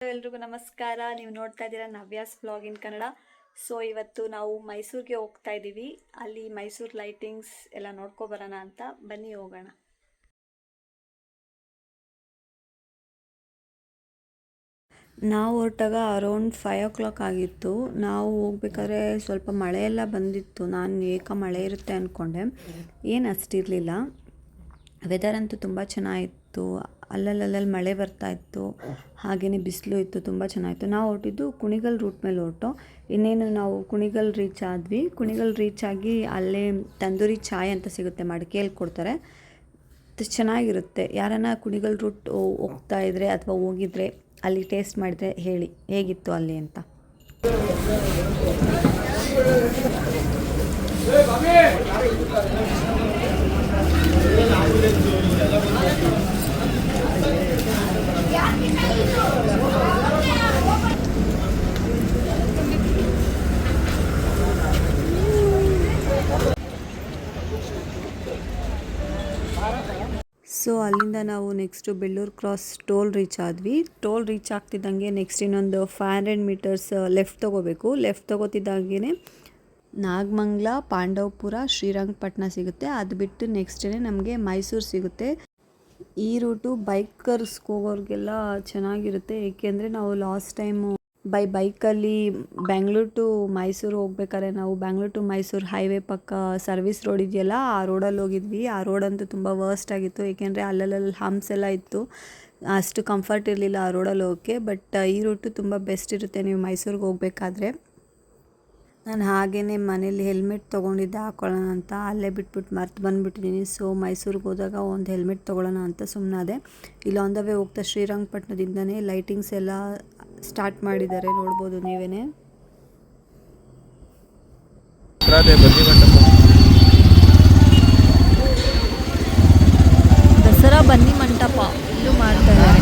ಎಲ್ರಿಗೂ ನಮಸ್ಕಾರ. ನೀವು ನೋಡ್ತಾ ಇದ್ದೀರಾ ನವ್ಯಾಸ್ ವ್ಲಾಗ್ ಇನ್ ಕನ್ನಡ. ಸೊ ಇವತ್ತು ನಾವು ಮೈಸೂರಿಗೆ ಹೋಗ್ತಾ ಇದ್ದೀವಿ. ಅಲ್ಲಿ ಮೈಸೂರು ಲೈಟಿಂಗ್ಸ್ ಎಲ್ಲ ನೋಡ್ಕೊಬರೋಣ ಅಂತ ಬನ್ನಿ ಹೋಗೋಣ. ನಾವು ಹೊರಟಾಗ ಅರೌಂಡ್ 5 o'clock ಆಗಿತ್ತು. ನಾವು ಹೋಗ್ಬೇಕಾದ್ರೆ ಸ್ವಲ್ಪ ಮಳೆ ಎಲ್ಲ ಬಂದಿತ್ತು. ನಾನು ಮಳೆ ಇರುತ್ತೆ ಅಂದ್ಕೊಂಡೆ, ಏನು ಅಷ್ಟಿರಲಿಲ್ಲ. ವೆದರ್ ಅಂತೂ ತುಂಬ ಚೆನ್ನಾಗಿತ್ತು. ಅಲ್ಲಲ್ಲಿ ಮಳೆ ಬರ್ತಾ ಇತ್ತು, ಹಾಗೆಯೇ ಬಿಸಿಲು ಇತ್ತು, ತುಂಬ ಚೆನ್ನಾಗಿತ್ತು. ನಾವು ಹೊರಟಿದ್ದು ಕುಣಿಗಲ್ ರೂಟ್ ಮೇಲೆ ಹೊರಟು. ಇನ್ನೇನು ನಾವು ಕುಣಿಗಲ್ ರೀಚ್ ಆದ್ವಿ. ಕುಣಿಗಲ್ ರೀಚ್ ಆಗಿ ಅಲ್ಲೇ ತಂದೂರಿ ಚಾಯ್ ಅಂತ ಸಿಗುತ್ತೆ, ಮಡಿಕೇಲಿ ಕೊಡ್ತಾರೆ. ಚೆನ್ನಾಗಿರುತ್ತೆ. ಯಾರನ್ನ ಕುಣಿಗಲ್ ರೂಟ್ ಹೋಗ್ತಾ ಇದ್ರೆ ಅಥವಾ ಹೋಗಿದ್ರೆ ಅಲ್ಲಿ ಟೇಸ್ಟ್ ಮಾಡಿದರೆ ಹೇಳಿ ಹೇಗಿತ್ತು ಅಲ್ಲಿ ಅಂತ. ಸೊ ಅಲ್ಲಿಂದ ನಾವು next Bellur cross toll reach ಆದ್ವಿ. ಟೋಲ್ ರೀಚ್ ಆಗ್ತಿದ್ದಂಗೆ ನೆಕ್ಸ್ಟ್ ಇನ್ನೊಂದು 500 meters ಲೆಫ್ಟ್ ತೊಗೋಬೇಕು. ಲೆಫ್ಟ್ ತೊಗೋತಿದ್ದಾಗೇ ನಾಗಮಂಗಲ, ಪಾಂಡವಪುರ, ಶ್ರೀರಂಗಪಟ್ಟಣ ಸಿಗುತ್ತೆ. ಅದು ಬಿಟ್ಟು ನೆಕ್ಸ್ಟ್ ಡೇ ನಮಗೆ ಮೈಸೂರು ಸಿಗುತ್ತೆ. ಈ ರೂಟು ಬೈಕರ್ಸ್ಗೆ ಹೋಗೋರಿಗೆಲ್ಲ ಚೆನ್ನಾಗಿರುತ್ತೆ, ಏಕೆಂದರೆ ನಾವು ಲಾಸ್ಟ್ ಟೈಮು ಬೈಕಲ್ಲಿ ಬೆಂಗಳೂರು ಟು ಮೈಸೂರು ಹೋಗ್ಬೇಕಾದ್ರೆ ನಾವು ಬೆಂಗಳೂರು ಟು ಮೈಸೂರು ಹೈವೇ ಪಕ್ಕ ಸರ್ವಿಸ್ ರೋಡ್ ಇದೆಯಲ್ಲ, ಆ ರೋಡಲ್ಲಿ ಹೋಗಿದ್ವಿ. ಆ ರೋಡಂತೂ ತುಂಬ ವರ್ಸ್ಟ್ ಆಗಿತ್ತು, ಏಕೆಂದರೆ ಅಲ್ಲಲ್ಲಿ ಹಂಪ್ಸ್ ಎಲ್ಲ ಇತ್ತು. ಅಷ್ಟು ಕಂಫರ್ಟ್ ಇರಲಿಲ್ಲ ಆ ರೋಡಲ್ಲಿ ಹೋಗೋಕ್ಕೆ. ಬಟ್ ಈ ರೂಟು ತುಂಬ ಬೆಸ್ಟ್ ಇರುತ್ತೆ ನೀವು ಮೈಸೂರಿಗೆ ಹೋಗಬೇಕಾದ್ರೆ. ನಾನು ಹಾಗೆಯೇ ಮನೇಲಿ ಹೆಲ್ಮೆಟ್ ತೊಗೊಂಡಿದ್ದೆ ಹಾಕೊಳ್ಳೋಣ ಅಂತ, ಅಲ್ಲೇ ಬಿಟ್ಬಿಟ್ಟು ಮರ್ತು ಬಂದುಬಿಟ್ಟಿದ್ದೀನಿ. ಸೊ ಮೈಸೂರಿಗೆ ಹೋದಾಗ ಒಂದು ಹೆಲ್ಮೆಟ್ ತೊಗೊಳ್ಳೋಣ ಅಂತ ಸುಮ್ಮನಾದೆ. ಇಲ್ಲ ಆನ್ ದ ವೇ ಹೋಗ್ತಾ ಶ್ರೀರಂಗಪಟ್ಟಣದಿಂದನೇ ಲೈಟಿಂಗ್ಸ್ ಎಲ್ಲ ಸ್ಟಾರ್ಟ್ ಮಾಡಿದ್ದಾರೆ, ನೋಡ್ಬೋದು ನೀವೇನೆ. ದಸರಾ ಬನ್ನಿ ಮಂಟಪ ಇದು ಮಾಡ್ತಾ ಇದ್ದಾರೆ.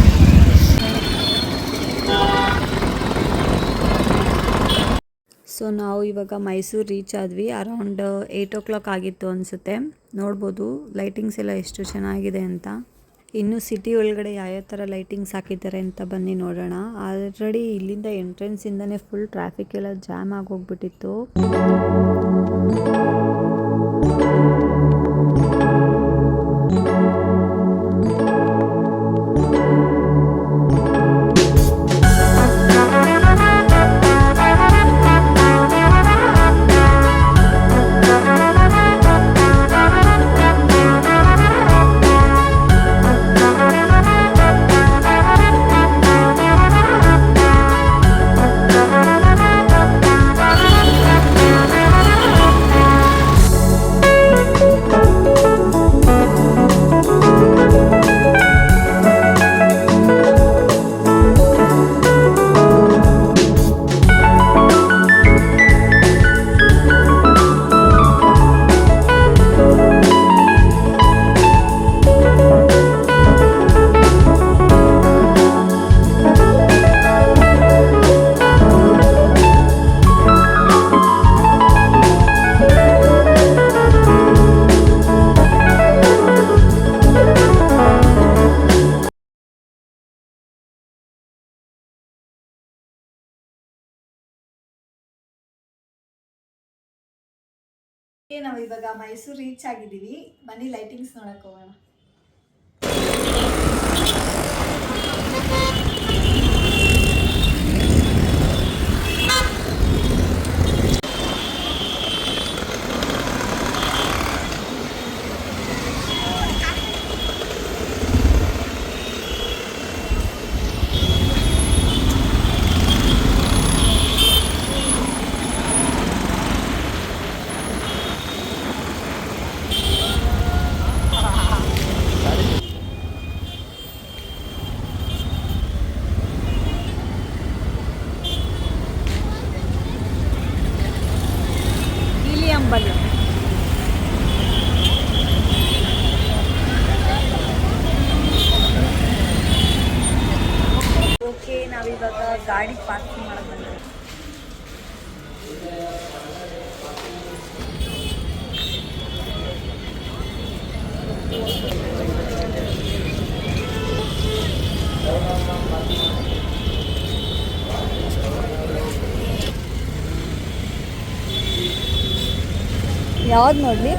ಸೊ ನಾವು ಇವಾಗ ಮೈಸೂರು ರೀಚ್ ಆದ್ವಿ. ಅರೌಂಡ್ 8 o'clock ಆಗಿತ್ತು ಅನಿಸುತ್ತೆ. ನೋಡ್ಬೋದು ಲೈಟಿಂಗ್ಸ್ ಎಲ್ಲ ಎಷ್ಟು ಚೆನ್ನಾಗಿದೆ ಅಂತ. ಇನ್ನು ಸಿಟಿ ಒಳಗಡೆ ಯಾವ್ಯಾವ ಥರ ಲೈಟಿಂಗ್ಸ್ ಹಾಕಿದ್ದಾರೆ ಅಂತ ಬನ್ನಿ ನೋಡೋಣ. ಆಲ್ರೆಡಿ ಇಲ್ಲಿಂದ ಎಂಟ್ರೆನ್ಸಿಂದನೇ ಫುಲ್ ಟ್ರಾಫಿಕ್ ಎಲ್ಲ ಜಾಮ್ ಆಗೋಗ್ಬಿಟ್ಟಿತ್ತು. ನಾವು ಇವಾಗ ಮೈಸೂರು ರೀಚ್ ಆಗಿದ್ದೀವಿ. ಬನ್ನಿ ಲೈಟಿಂಗ್ಸ್ ನೋಡಕ್ಕೆ ಹೋಗೋಣ. ಓಕೆ, ನಾವಿವಾಗ ಗಾಡಿ ಪಾರ್ಕಿಂಗ್ ಮಾಡಕ್ಕೆ ಬಂದಿದ್ದೀವಿ. ಯಾವ್ದು ನೋಡಲಿ?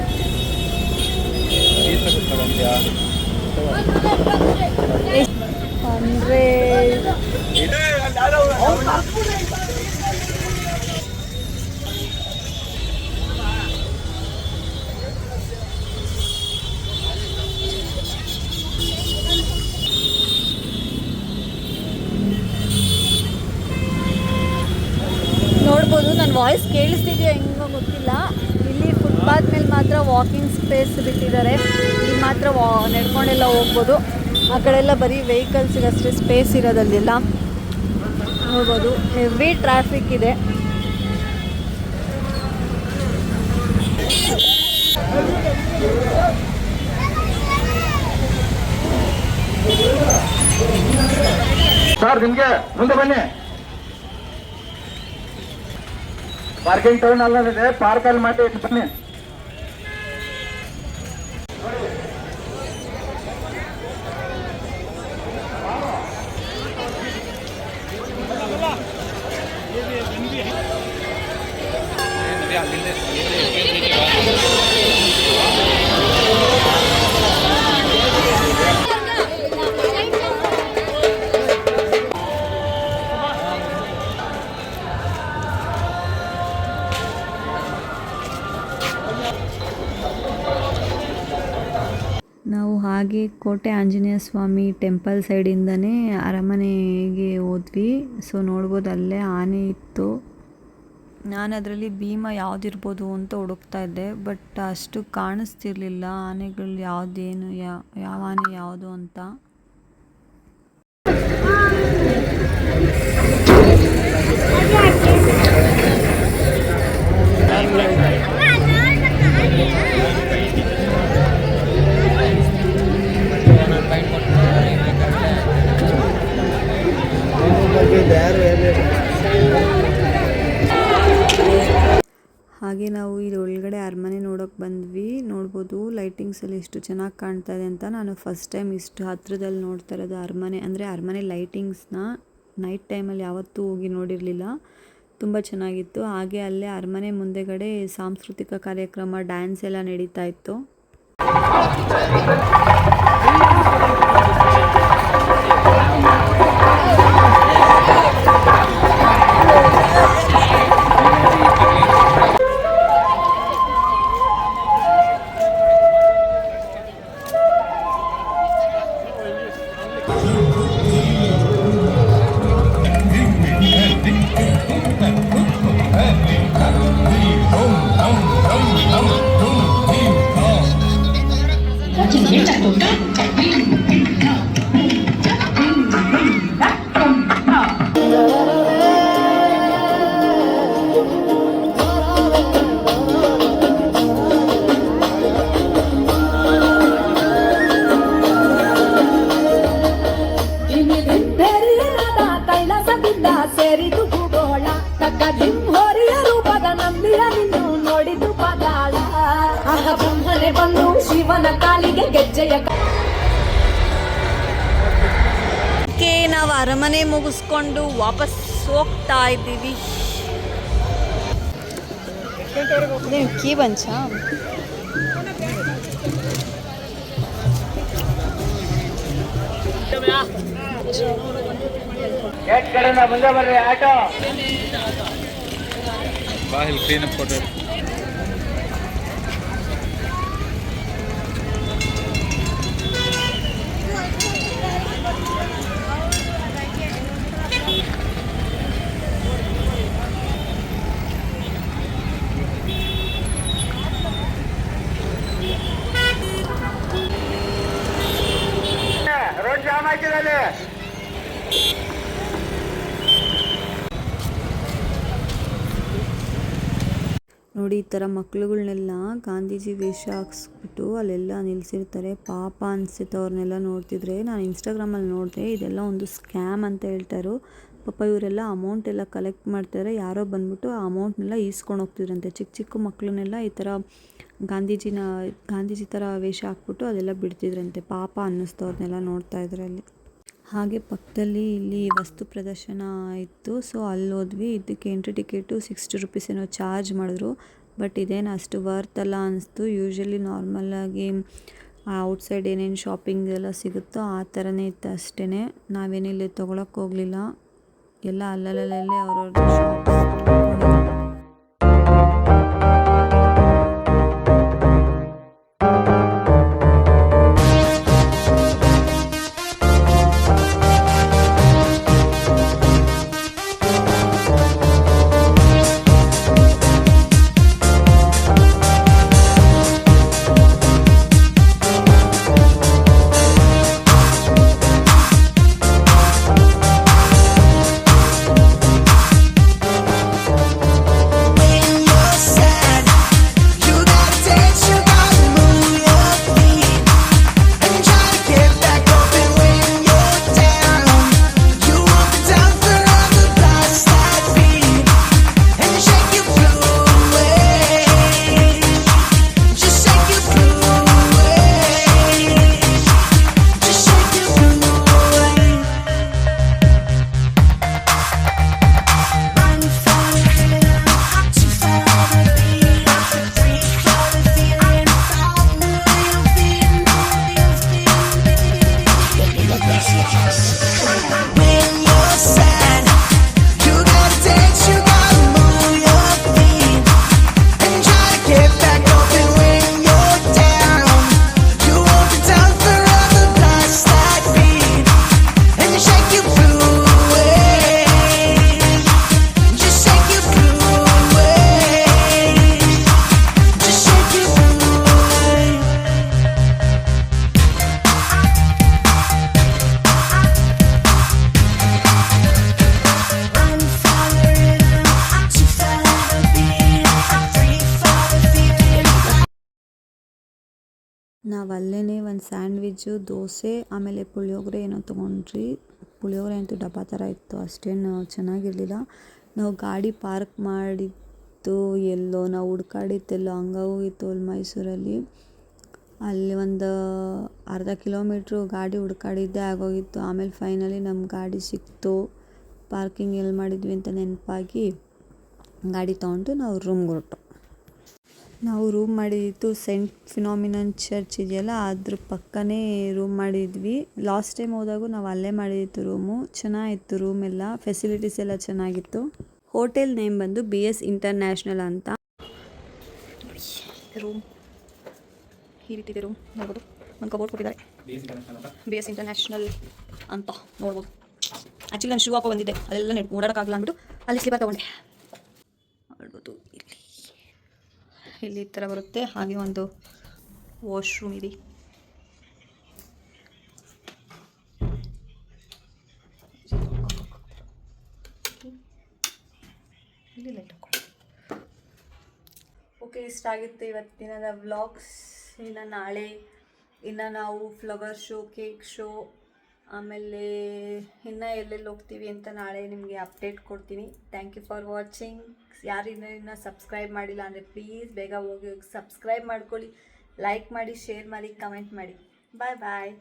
ಅಂದರೆ ನೋಡ್ಬೋದು. ನನ್ನ ವಾಯ್ಸ್ ಕೇಳಿಸ್ತಿದೆಯಾ ಹೆಂಗೋ ಗೊತ್ತಿಲ್ಲ. ಇಲ್ಲಿ ಫುಟ್ಪಾತ್ ಮೇಲೆ ಮಾತ್ರ ವಾಕಿಂಗ್ ಸ್ಪೇಸ್ ಬಿಟ್ಟಿದ್ದಾರೆ. ಇಲ್ಲಿ ಮಾತ್ರ ನಡ್ಕೊಂಡೆಲ್ಲ ಹೋಗ್ಬೋದು. ಆ ಕಡೆ ಎಲ್ಲ ಬರೀ ವೆಹಿಕಲ್ಸಿಗೆ ಅಷ್ಟೇ ಸ್ಪೇಸ್ ಇರೋದಲ್ಲೆಲ್ಲ ನೋಡ್ಬೋದು. ಹೆವಿ ಟ್ರಾಫಿಕ್ ಇದೆ. ಸರ್ ನಿಮಗೆ ಮುಂದೆ ಬನ್ನಿ. ಪಾರ್ಕಿಂಗ್ ಟೌನ್ ಅಲ್ಲದೆ ಪಾರ್ಕಲ್ಲಿ ಮಾಡಿ ಬನ್ನಿ. ನಾವು ಹಾಗೆ ಕೋಟೆ ಆಂಜನೇಯ ಸ್ವಾಮಿ ಟೆಂಪಲ್ ಸೈಡಿಂದನೇ ಅರಮನೆಗೆ ಹೋದ್ವಿ. ಸೊ ನೋಡ್ಬೋದು ಅಲ್ಲೇ ಆನೆ ಇತ್ತು. ನಾನು ಅದರಲ್ಲಿ ಭೀಮ ಯಾವುದಿರ್ಬೋದು ಅಂತ ಹುಡುಕ್ತಾ ಇದ್ದೆ, ಬಟ್ ಅಷ್ಟು ಕಾಣಿಸ್ತಿರ್ಲಿಲ್ಲ ಆನೆಗಳು ಯಾವುದೇನು ಯಾವ ಆನೆ ಯಾವುದು ಅಂತ. ಹಾಗೆ ನಾವು ಇದು ಒಳಗಡೆ ಅರಮನೆ ನೋಡೋಕೆ ಬಂದ್ವಿ. ನೋಡ್ಬೋದು ಲೈಟಿಂಗ್ಸ್ ಎಲ್ಲ ಎಷ್ಟು ಚೆನ್ನಾಗಿ ಕಾಣ್ತಾ ಇದೆ ಅಂತ. ನಾನು ಫಸ್ಟ್ ಟೈಮ್ ಇಷ್ಟು ಹತ್ರದಲ್ಲಿ ನೋಡ್ತಾ ಇರೋದು ಅರಮನೆ. ಅಂದರೆ ಅರಮನೆ ಲೈಟಿಂಗ್ಸ್ನ ನೈಟ್ ಟೈಮಲ್ಲಿ ಯಾವತ್ತೂ ಹೋಗಿ ನೋಡಿರಲಿಲ್ಲ. ತುಂಬ ಚೆನ್ನಾಗಿತ್ತು. ಹಾಗೆ ಅಲ್ಲೇ ಅರಮನೆ ಮುಂದೆಗಡೆ ಸಾಂಸ್ಕೃತಿಕ ಕಾರ್ಯಕ್ರಮ, ಡ್ಯಾನ್ಸ್ ಎಲ್ಲ ನಡೀತಾ ಇತ್ತು. ಶಿವನ ಕಾಲಿಗೆ ಗೆಜ್ಜೆಯ ನಾವು ಅರಮನೆ ಮುಗಿಸ್ಕೊಂಡು ವಾಪಸ್ ಹೋಗ್ತಾ ಇದ್ದೀವಿ. ಕೀ ಬಂಚ ಮುಂದೆ ಬರ್ರಿ ಆಟೋ ಬಾಹಿಲ್ ಕ್ಲೀನ್ ಅಪ್ ಕೊಟ್ಟು ರೋಡ್ ಜಾಮ್ ಆಗಿರಲಿ. ನೋಡಿ ಈ ಥರ ಮಕ್ಳುಗಳ್ನೆಲ್ಲ ಗಾಂಧೀಜಿ ವೇಷ ಹಾಕ್ಸ್ಬಿಟ್ಟು ಅಲ್ಲೆಲ್ಲ ನಿಲ್ಲಿಸಿರ್ತಾರೆ. ಪಾಪ ಅನಿಸುತ್ತೆ ಅವ್ರನ್ನೆಲ್ಲ ನೋಡ್ತಿದ್ರೆ. ನಾನು ಇನ್ಸ್ಟಾಗ್ರಾಮಲ್ಲಿ ನೋಡಿದೆ, ಇದೆಲ್ಲ ಒಂದು ಸ್ಕ್ಯಾಮ್ ಅಂತ ಹೇಳ್ತಾರೋ. ಪಾಪ ಇವರೆಲ್ಲ ಅಮೌಂಟ್ ಎಲ್ಲ ಕಲೆಕ್ಟ್ ಮಾಡ್ತಾರೆ. ಯಾರೋ ಬಂದ್ಬಿಟ್ಟು ಆ ಅಮೌಂಟ್ನೆಲ್ಲ ಈಸ್ಕೊಂಡು ಹೋಗ್ತಿದ್ರಂತೆ. ಚಿಕ್ಕ ಚಿಕ್ಕ ಮಕ್ಕಳನ್ನೆಲ್ಲ ಈ ಥರ ಗಾಂಧೀಜಿ ಥರ ವೇಷ ಹಾಕ್ಬಿಟ್ಟು ಅದೆಲ್ಲ ಬಿಡ್ತಿದ್ರಂತೆ. ಪಾಪ ಅನ್ನಿಸ್ತು ಅವ್ರನ್ನೆಲ್ಲ ನೋಡ್ತಾ ಇದ್ರೆ ಅಲ್ಲಿ. ಹಾಗೆ ಪಕ್ಕದಲ್ಲಿ ಇಲ್ಲಿ ವಸ್ತು ಪ್ರದರ್ಶನ ಇತ್ತು. ಸೊ ಅಲ್ಲಿ ಹೋದ್ವಿ. ಇದಕ್ಕೆ ಎಂಟ್ರಿ ಟಿಕೆಟು 60 ರೂಪೀಸ್ ಏನೋ ಚಾರ್ಜ್ ಮಾಡಿದ್ರು. ಬಟ್ ಇದೇನು ಅಷ್ಟು ವರ್ತ್ ಅಲ್ಲ ಅನಿಸ್ತು. ಯೂಶ್ವಲಿ ನಾರ್ಮಲಾಗಿ ಔಟ್ಸೈಡ್ ಏನೇನು ಶಾಪಿಂಗ್ ಎಲ್ಲ ಸಿಗುತ್ತೋ ಆ ಥರನೇ ಇತ್ತು ಅಷ್ಟೇ. ನಾವೇನಿಲ್ಲಿ ತೊಗೊಳಕ್ಕೆ ಹೋಗಲಿಲ್ಲ, ಎಲ್ಲ ಅಲ್ಲಲ್ಲೇ ಅವ್ರವ್ರ ಶಾಪ್ಸ್ ಇಟ್ಕೊಂಡಿದ್ರು. ನಾವು ಅಲ್ಲೇ ಒಂದು ಸ್ಯಾಂಡ್ವಿಚ್ಚು, ದೋಸೆ, ಆಮೇಲೆ ಪುಳಿಯೋಗರೆ ಏನೋ ತೊಗೊಂಡ್ರಿ. ಪುಳಿಯೋಗರೆ ಅಂತೂ ಡಬ್ಬ ಥರ ಇತ್ತು, ಅಷ್ಟೇನು ಚೆನ್ನಾಗಿರಲಿಲ್ಲ. ನಾವು ಗಾಡಿ ಪಾರ್ಕ್ ಮಾಡಿದ್ದು ಎಲ್ಲೋ, ನಾವು ಹುಡ್ಕಾಡಿದ್ದೆಲ್ಲೋ ಹಂಗೋಗಿತ್ತು ಅಲ್ಲಿ ಮೈಸೂರಲ್ಲಿ. ಅಲ್ಲಿ ಒಂದು ಅರ್ಧ ಕಿಲೋಮೀಟ್ರು ಗಾಡಿ ಹುಡ್ಕಾಡಿದ್ದೇ ಆಗೋಗಿತ್ತು. ಆಮೇಲೆ ಫೈನಲಿ ನಮ್ಮ ಗಾಡಿ ಸಿಕ್ತು. ಪಾರ್ಕಿಂಗ್ ಎಲ್ಲಿ ಮಾಡಿದ್ವಿ ಅಂತ ನೆನಪಾಗಿ ಗಾಡಿ ತೊಗೊಂಡು ನಾವು ರೂಮ್ಗೆ ಹೊರಟು. ನಾವು ರೂಮ್ ಮಾಡಿದ್ದು ಸೆಂಟ್ ಫಿನಾಮಿನನ್ ಚರ್ಚ್ ಇದೆಯಲ್ಲ, ಅದ್ರ ಪಕ್ಕನೇ ರೂಮ್ ಮಾಡಿದ್ವಿ. ಲಾಸ್ಟ್ ಟೈಮ್ ಹೋದಾಗೂ ನಾವು ಅಲ್ಲೇ ಮಾಡಿದ್ದು ರೂಮು. ಚೆನ್ನಾಗಿತ್ತು ರೂಮ್ ಎಲ್ಲ, ಫೆಸಿಲಿಟೀಸ್ ಎಲ್ಲ ಚೆನ್ನಾಗಿತ್ತು. ಹೋಟೆಲ್ ನೇಮ್ ಬಂದು BS ಇಂಟರ್ನ್ಯಾಷನಲ್ ಅಂತ. ರೂಮ್ ಈ ರೀತಿ ಇದೆ. ರೂಮ್ ನೋಡ್ಬೋದು, ಒಂದು ಕಬೋರ್ಡ್ ಕೊಟ್ಟಿದ್ದಾರೆ, BS ಇಂಟರ್ನ್ಯಾಷನಲ್ ಅಂತ ನೋಡ್ಬೋದು. ಆ್ಯಕ್ಚುಲಿ ನಾನು ಶೂ ಹಾಕೋ ಬಂದಿದ್ದೆ, ಅದೆಲ್ಲ ಓಡಾಡೋಕ್ಕಾಗಲ್ಲ ಅಂದ್ಬಿಟ್ಟು ಅಲ್ಲಿ ಸ್ಲಿಪ್ಪರ್ ತೊಗೊಂಡೆ. ನೋಡ್ಬೋದು ಇಲ್ಲಿ ಈ ಥರ ಬರುತ್ತೆ. ಹಾಗೆ ಒಂದು ವಾಶ್ರೂಮ್ ಇದೆ. ಇಲ್ಲಿ ಲೈಟ್ ಹಾಕೊಳ್ಳಿ. ಓಕೆ, ಇಷ್ಟ ಆಗಿತ್ತು ಇವತ್ತಿನ ವ್ಲಾಗ್ಸ್. ಇನ್ನು ನಾಳೆ ನಾವು ಫ್ಲವರ್ ಶೋ, ಕೇಕ್ ಶೋ, ಆಮೇಲೆ ಇನ್ನು ಎಲ್ಲೆಲ್ಲಿ ಹೋಗ್ತೀವಿ ಅಂತ ನಾಳೆ ನಿಮಗೆ ಅಪ್ಡೇಟ್ ಕೊಡ್ತೀನಿ. Thank you for watching. ಯಾರಿನ್ನ ಸಬ್ಸ್ಕ್ರೈಬ್ ಮಾಡಿಲ್ಲ ಅಂದರೆ ಪ್ಲೀಸ್ ಬೇಗ ಹೋಗಿ ಸಬ್ಸ್ಕ್ರೈಬ್ ಮಾಡ್ಕೊಳ್ಳಿ, ಲೈಕ್ ಮಾಡಿ, ಶೇರ್ ಮಾಡಿ, ಕಮೆಂಟ್ ಮಾಡಿ. ಬಾಯ್ ಬಾಯ್.